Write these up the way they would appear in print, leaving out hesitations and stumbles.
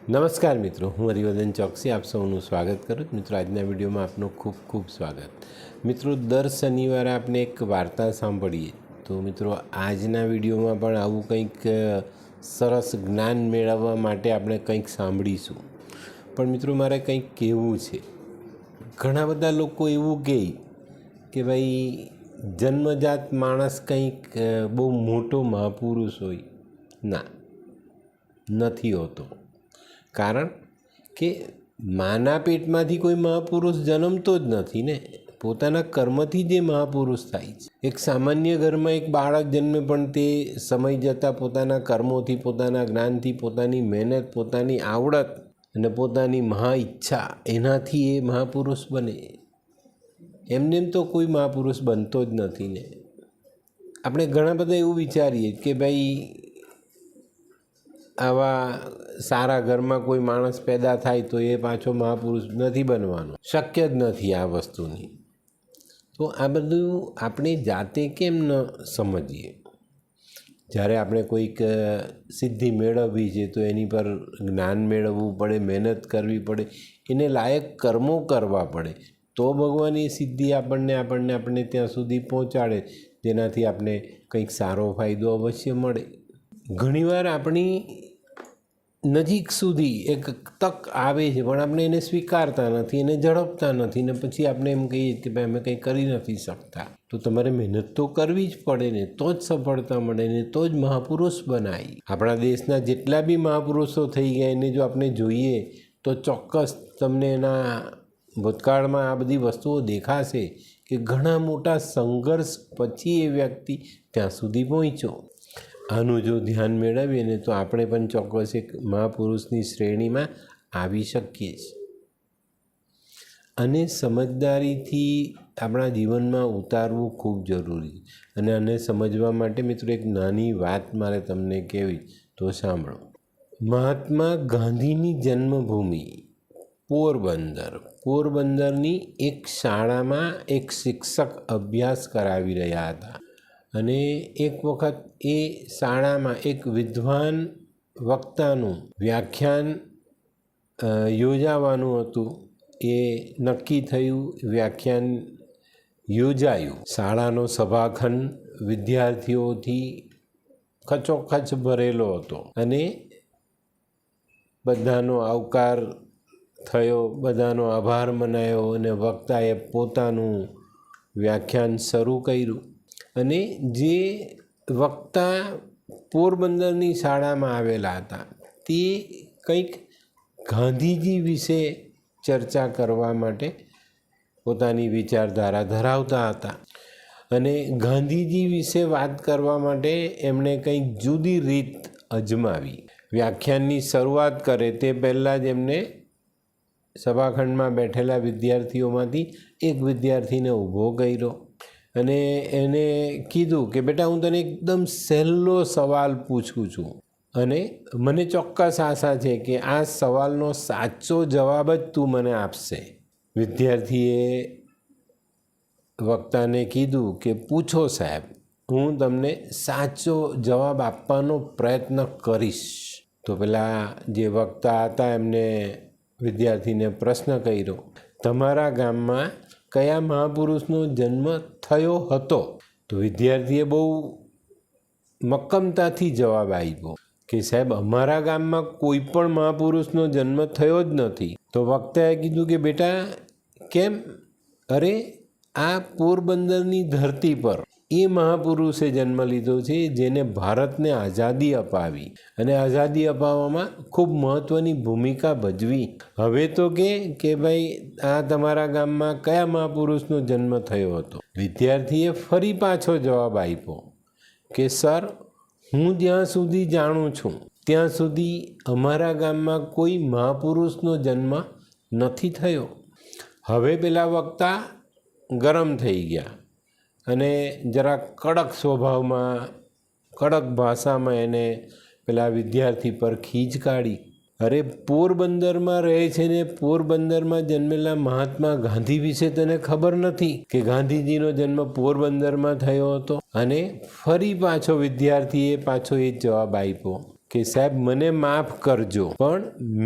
નમસ્કાર મિત્રો, હું હરિવર્ધન ચોકસી આપ સૌનું સ્વાગત કરું છું. મિત્રો, આજના વિડીયોમાં આપનું ખૂબ ખૂબ સ્વાગત. મિત્રો, દર શનિવારે આપણે એક વાર્તા સાંભળીએ. તો મિત્રો, આજના વિડીયોમાં પણ આવું કંઈક સરસ જ્ઞાન મેળવવા માટે આપણે કંઈક સાંભળીશું. પણ મિત્રો, મારે કંઈક કહેવું છે. ઘણા બધા લોકો એવું કહે કે ભાઈ જન્મજાત માણસ કંઈક બહુ મોટો મહાપુરુષ હોય. ના, નથી હોતો. કારણ કે માના પેટમાંથી કોઈ મહાપુરુષ જન્મતો જ નથી ને, પોતાના કર્મથી જે મહાપુરુષ થાય છે. એક સામાન્ય ઘરમાં એક બાળક જન્મે, પણ તે સમય જતાં પોતાના કર્મોથી, પોતાના જ્ઞાનથી, પોતાની મહેનત, પોતાની આવડત અને પોતાની મહા ઈચ્છા, એનાથી એ મહાપુરુષ બને. એમને તો કોઈ મહાપુરુષ બનતો જ નથી ને. આપણે ઘણા બધા એવું વિચારીએ કે ભાઈ આવા સારા ઘરમાં કોઈ માણસ પેદા થાય તો એ પાછો મહાપુરુષ નથી બનવાનો, શક્ય જ નથી આ વસ્તુની. તો આ બધું આપણે જાતે કેમ ન સમજીએ? જ્યારે આપણે કોઈક સિદ્ધિ મેળવવી છે તો એની પર જ્ઞાન મેળવવું પડે, મહેનત કરવી પડે, એને લાયક કર્મો કરવા પડે, તો ભગવાન એ સિદ્ધિ આપણને ત્યાં સુધી પહોંચાડે, જેનાથી આપણે કંઈક સારો ફાયદો અવશ્ય મળે. ઘણીવાર આપણી નજીક સુધી એક તક આવે છે, પણ આપણે એને સ્વીકારતા નથી, એને ઝડપતા નથી, ને પછી આપણે એમ કહીએ કે ભાઈ અમે કંઈ કરી નથી શકતા. તો તમારે મહેનત તો કરવી જ પડે ને, તો જ સફળતા મળે ને, તો જ મહાપુરુષ બનાય. આપણા દેશના જેટલા બી મહાપુરુષો થઈ ગયા એને જો આપણે જોઈએ તો ચોક્કસ તમને એના ભૂતકાળમાં આ બધી વસ્તુઓ દેખાશે કે ઘણા મોટા સંઘર્ષ પછી એ વ્યક્તિ ત્યાં સુધી પહોંચ્યો. આનું જો ધ્યાન મેળવીએ ને તો આપણે પણ ચોક્કસ એક મહાપુરુષની શ્રેણીમાં આવી શકીએ છીએ. અને સમજદારીથી આપણા જીવનમાં ઉતારવું ખૂબ જરૂરી છે. અને આને સમજવા માટે મિત્રો એક નાની વાત મારે તમને કહેવી, તો સાંભળો. મહાત્મા ગાંધીની જન્મભૂમિ પોરબંદરની એક શાળામાં એક શિક્ષક અભ્યાસ કરાવી રહ્યા હતા. અને એક વખત એ શાળામાં એક વિદ્વાન વક્તાનું વ્યાખ્યાન યોજાવાનું હતું. એ નક્કી થયું, વ્યાખ્યાન યોજાયું. શાળાનો સભાખંડ વિદ્યાર્થીઓથી ખચોખચ ભરેલો હતો અને બધાનો આવકાર થયો, બધાનો આભાર મનાયો અને વક્તાએ પોતાનું વ્યાખ્યાન શરૂ કર્યું. અને જે વક્તા પોરબંદરની શાળામાં આવેલા હતા તે કંઈક ગાંધીજી વિશે ચર્ચા કરવા માટે પોતાની વિચારધારા ધરાવતા હતા. અને ગાંધીજી વિશે વાત કરવા માટે એમણે કંઈક જુદી રીત અજમાવી. વ્યાખ્યાનની શરૂઆત કરે તે પહેલાં જ એમને સભાખંડમાં બેઠેલા વિદ્યાર્થીઓમાંથી એક વિદ્યાર્થીને ઊભો કર્યો અને એને કીધું કે બેટા, હું તને એકદમ સહેલો સવાલ પૂછું છું અને મને ચોક્કસ આશા છે કે આ સવાલનો સાચો જવાબ જ તું મને આપશે. વિદ્યાર્થીએ વક્તાને કીધું કે પૂછો સાહેબ, હું તમને સાચો જવાબ આપવાનો પ્રયત્ન કરીશ. તો પેલા જે વક્તા હતા એમને વિદ્યાર્થીને પ્રશ્ન કર્યો, તમારા ગામમાં કયા મહાપુરુષનો જન્મ થયો હતો? તો વિદ્યાર્થીએ બહુ મક્કમતાથી જવાબ આપ્યો કે સાહેબ, અમારા ગામમાં કોઈ પણ મહાપુરુષનો જન્મ થયો જ નથી. તો વક્તાએ કીધું કે બેટા કેમ? અરે, આ પોરબંદરની ધરતી પર એ મહાપુરુષે જન્મ લીધો છે જેને ભારતને આઝાદી અપાવી અને આઝાદી અપાવવામાં ખૂબ મહત્ત્વની ભૂમિકા ભજવી. હવે તો કે ભાઈ આ તમારા ગામમાં કયા મહાપુરુષનો જન્મ થયો હતો? વિદ્યાર્થીએ ફરી પાછો જવાબ આપ્યો કે સર, હું જ્યાં સુધી જાણું છું ત્યાં સુધી અમારા ગામમાં કોઈ મહાપુરુષનો જન્મ નથી થયો. હવે પેલા વક્તા ગરમ થઈ ગયા અને જરા કડક સ્વભાવમાં, કડક ભાષામાં એને પેલા વિદ્યાર્થી પર ખીજ કાઢી. અરે, પોરબંદરમાં રહે છે ને પોરબંદરમાં જન્મેલા મહાત્મા ગાંધી વિશે તને ખબર નથી કે ગાંધીજીનો જન્મ પોરબંદરમાં થયો હતો? અને ફરી પાછો વિદ્યાર્થીએ પાછો એ જ જવાબ આપ્યો કે સાહેબ મને માફ કરજો, પણ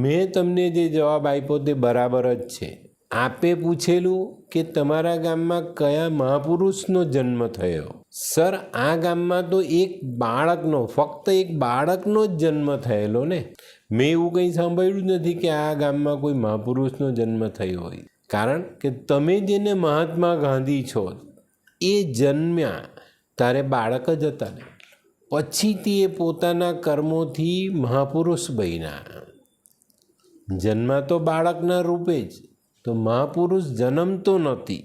મેં તમને જે જવાબ આપ્યો તે બરાબર જ છે. આપે પૂછેલું કે તમારા ગામમાં કયા મહાપુરુષનો જન્મ થયો? સર, આ ગામમાં તો એક બાળકનો, ફક્ત એક બાળકનો જ જન્મ થયેલો ને. મેં એવું કંઈ સાંભળ્યું જ નથી કે આ ગામમાં કોઈ મહાપુરુષનો જન્મ થયો હોય. કારણ કે તમે જેને મહાત્મા ગાંધી છો એ જન્મ્યા ત્યારે બાળક જ હતા ને. પછીથી એ પોતાના કર્મોથી મહાપુરુષ બન્યા. જન્મા તો બાળકના રૂપે જ, તો મહાપુરુષ જન્મતો નથી.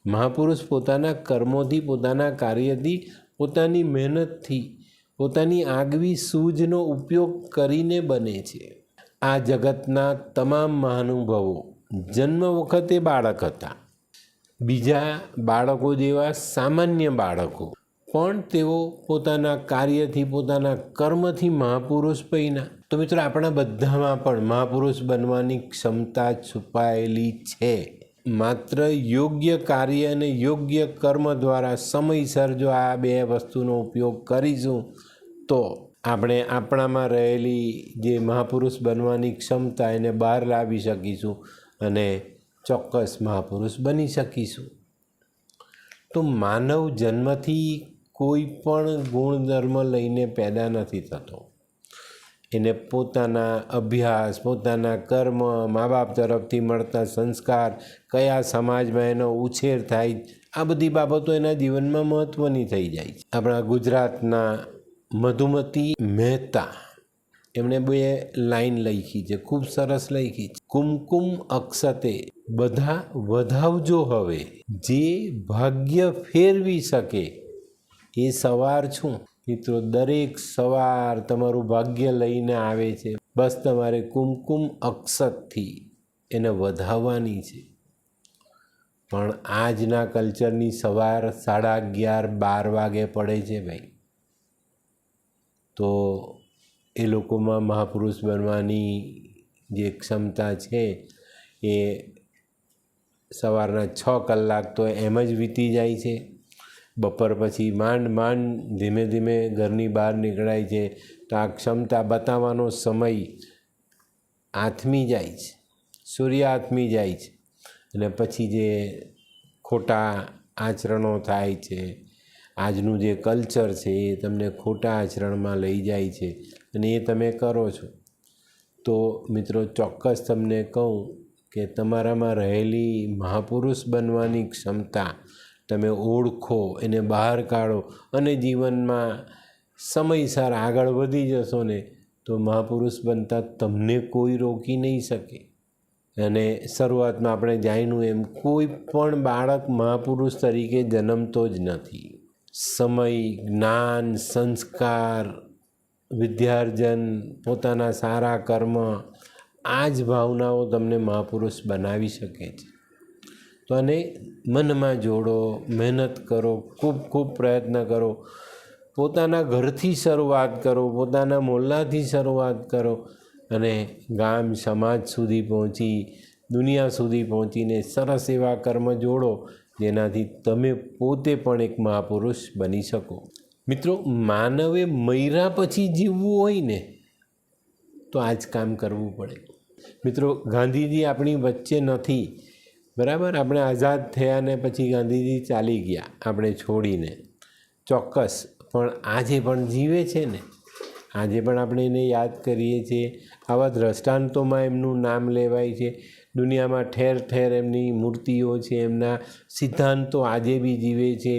મહાપુરુષ પોતાના કર્મોથી, પોતાના કાર્યથી, પોતાની મહેનતથી, પોતાની આગવી સૂઝનો ઉપયોગ કરીને બને છે. આ જગતના તમામ મહાનુભાવો જન્મ વખતે બાળક હતા, બીજા બાળકો જેવા સામાન્ય બાળકો, પણ તેઓ પોતાના કાર્યથી, પોતાના કર્મથી મહાપુરુષ બન્યા. તો મિત્રો, આપણા બધામાં પણ મહાપુરુષ બનવાની ક્ષમતા છુપાયેલી છે. માત્ર યોગ્ય કાર્ય અને યોગ્ય કર્મ દ્વારા સમયસર જો આ બે વસ્તુનો ઉપયોગ કરીશું તો આપણે આપણામાં રહેલી જે મહાપુરુષ બનવાની ક્ષમતા એને બહાર લાવી શકીશું અને ચોક્કસ મહાપુરુષ બની શકીશું. તો માનવ જન્મથી કોઈ પણ ગુણધર્મ લઈને પેદા નથી થતો. એને પોતાના અભ્યાસ, પોતાના કર્મ, મા બાપ તરફથી મળતા સંસ્કાર, કયા સમાજમાં એનો ઉછેર થાય, આ બધી બાબતો એના જીવનમાં મહત્ત્વની થઈ જાય છે. આપણા ગુજરાતના મધુમતી મહેતા, એમણે બે લાઈન લખી છે, ખૂબ સરસ લખી છે. કુમકુમ અક્ષતે બધા વધાવજો હવે, જે ભાગ્ય ફેરવી શકે એ સવાર છું. મિત્રો, દરેક સવાર તમારું ભાગ્ય લઈને આવે છે. બસ તમારે કુમકુમ અક્ષતથી એને વધાવવાની છે. પણ આજના કલ્ચરની સવાર 11:30-12 વાગે પડે છે ભાઈ. તો એ લોકોમાં મહાપુરુષ બનવાની જે ક્ષમતા છે એ સવારના 6 કલાક તો એમ જ વીતી જાય છે. બપોર પછી માંડ ધીમે ધીમે ઘરની બહાર નીકળાય છે. તો આ ક્ષમતા બતાવવાનો સમય આથમી જાય છે, સૂર્ય આથમી જાય છે, અને પછી જે ખોટા આચરણો થાય છે, આજનું જે કલ્ચર છે એ તમને ખોટા આચરણમાં લઈ જાય છે અને એ તમે કરો છો. તો મિત્રો, ચોક્કસ તમને કહું કે તમારામાં રહેલી મહાપુરુષ બનવાની ક્ષમતા તમે ઓળખો, એને બહાર કાઢો અને જીવનમાં સમયસર આગળ વધી જશો ને તો મહાપુરુષ બનતા તમને કોઈ રોકી નહીં શકે. અને શરૂઆતમાં આપણે જાણ્યું એમ, કોઈ પણ બાળક મહાપુરુષ તરીકે જન્મતો જ નથી. સમય, જ્ઞાન, સંસ્કાર, વિદ્યાર્જન, પોતાના સારા કર્મ, આ જ ભાવનાઓ તમને મહાપુરુષ બનાવી શકે છે. તો આને મનમાં જોડો, મહેનત કરો, ખૂબ ખૂબ પ્રયત્ન કરો. પોતાના ઘરથી શરૂઆત કરો, પોતાના મોહલ્લાથી શરૂઆત કરો અને ગામ, સમાજ સુધી પહોંચી, દુનિયા સુધી પહોંચીને સરસ એવા કર્મ જોડો જેનાથી તમે પોતે પણ એક મહાપુરુષ બની શકો. મિત્રો, માનવે મર્યા પછી જીવવું હોય ને તો આ જ કામ કરવું પડે. મિત્રો, ગાંધીજી આપણી વચ્ચે નથી, બરાબર. આપણે આઝાદ થયા ને પછી ગાંધીજી ચાલી ગયા આપણે છોડીને, ચોક્કસ. પણ આજે પણ જીવે છે ને, આજે પણ આપણે એને યાદ કરીએ છીએ. આવા દ્રષ્ટાંતોમાં એમનું નામ લેવાય છે. દુનિયામાં ઠેર ઠેર એમની મૂર્તિઓ છે, એમના સિદ્ધાંતો આજે બી જીવે છે.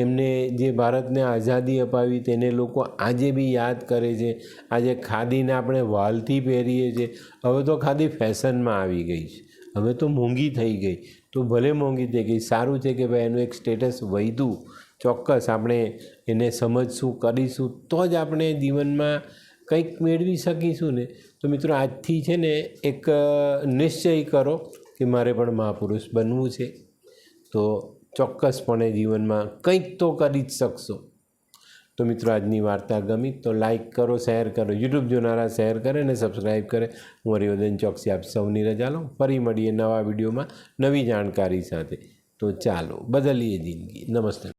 એમને જે ભારતને આઝાદી અપાવી તેને લોકો આજે બી યાદ કરે છે. આજે ખાદીને આપણે વાલથી પહેરીએ છીએ. હવે તો ખાદી ફેશનમાં આવી ગઈ છે, હવે તો મોંઘી થઈ ગઈ. તો ભલે મોંઘી થઈ ગઈ, સારું છે કે ભાઈ એનું એક સ્ટેટસ વધ્યું. ચોક્કસ આપણે એને સમજશું, કરીશું તો જ આપણે જીવનમાં કંઈક મેળવી શકીશું ને. તો મિત્રો, આજથી છે ને એક નિશ્ચય કરો કે મારે પણ મહાપુરુષ બનવું છે. તો ચોક્કસપણે જીવનમાં કંઈક તો કરી જ શકશો. તો મિત્રો, આજની વાર્તા ગમી તો લાઈક કરો, શેર કરો. યુટ્યુબ જોનારા શેર કરે અને સબસ્ક્રાઈબ કરે. હું હરિવર્ધન ચોકસી આપ સૌની રજા લઉં. ફરી મળીએ નવા વિડીયોમાં નવી જાણકારી સાથે. તો ચાલો, બદલીએ જિંદગી. નમસ્તે.